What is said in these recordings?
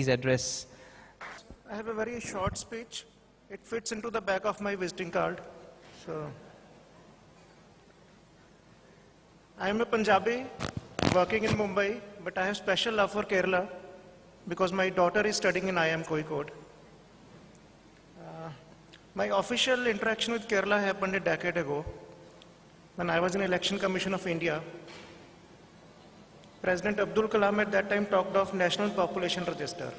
please address. I have a very short speech. It fits into the back of my visiting card. So, I am a Punjabi working in Mumbai, but I have special love for Kerala because my daughter is studying in IIM Kozhikode. My official interaction with Kerala happened a decade ago when I was in Election Commission of India. President Abdul Kalam at that time talked of National Population Register.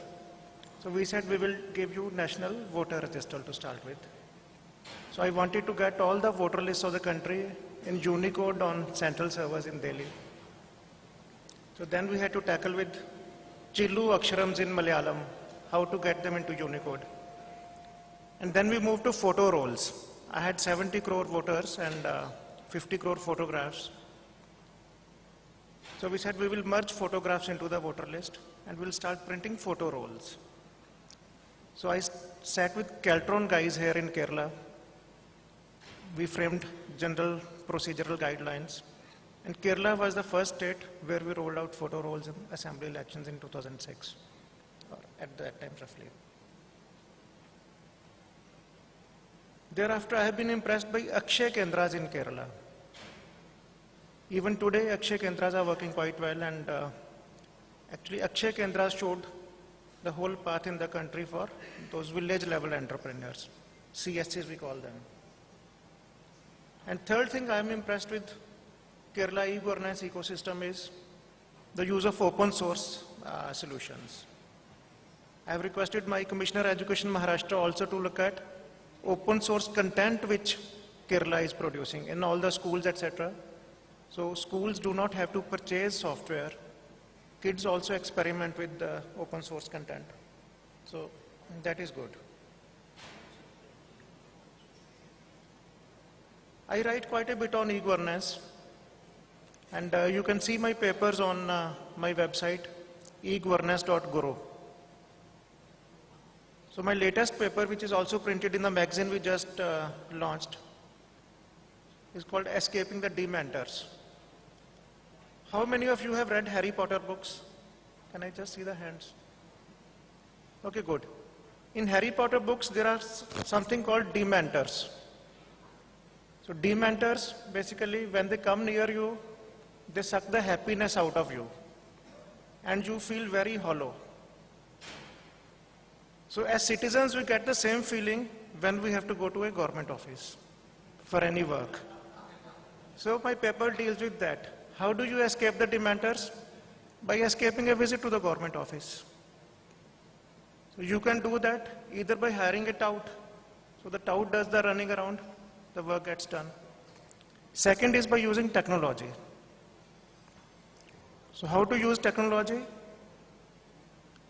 So we said we will give you National Voter Register to start with. So I wanted to get all the voter lists of the country in Unicode on central servers in Delhi. So then we had to tackle with Chilu Aksharams in Malayalam, how to get them into Unicode. And then we moved to photo rolls. I had 70 crore voters and 50 crore photographs. So we said we will merge photographs into the voter list and we'll start printing photo rolls. So I sat with Caltron guys here in Kerala. We framed general procedural guidelines. And Kerala was the first state where we rolled out photo rolls in assembly elections in 2006, or at that time roughly. Thereafter, I have been impressed by Akshay Kendras in Kerala. Even today, Akshay Kendras are working quite well, and actually Akshay Kendras showed the whole path in the country for those village-level entrepreneurs, CSCs we call them. And third thing I am impressed with Kerala e-governance ecosystem is the use of open source solutions. I have requested my Commissioner Education Maharashtra also to look at open source content which Kerala is producing in all the schools, etc. So schools do not have to purchase software. Kids also experiment with the open source content. So that is good. I write quite a bit on e-governance, and you can see my papers on my website, egovernance.guru. So my latest paper, which is also printed in the magazine we just launched, is called Escaping the Dementors. How many of you have read Harry Potter books? Can I just see the hands? Okay, good. In Harry Potter books, there are something called Dementors. So Dementors, basically, when they come near you, they suck the happiness out of you, and you feel very hollow. So as citizens, we get the same feeling when we have to go to a government office for any work. So my paper deals with that. How do you escape the Dementors? By escaping a visit to the government office. So you can do that either by hiring a tout. So the tout does the running around, the work gets done. Second is by using technology. So how to use technology?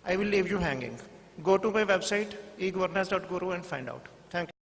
I will leave you hanging. Go to my website, egovernance.guru, and find out. Thank you.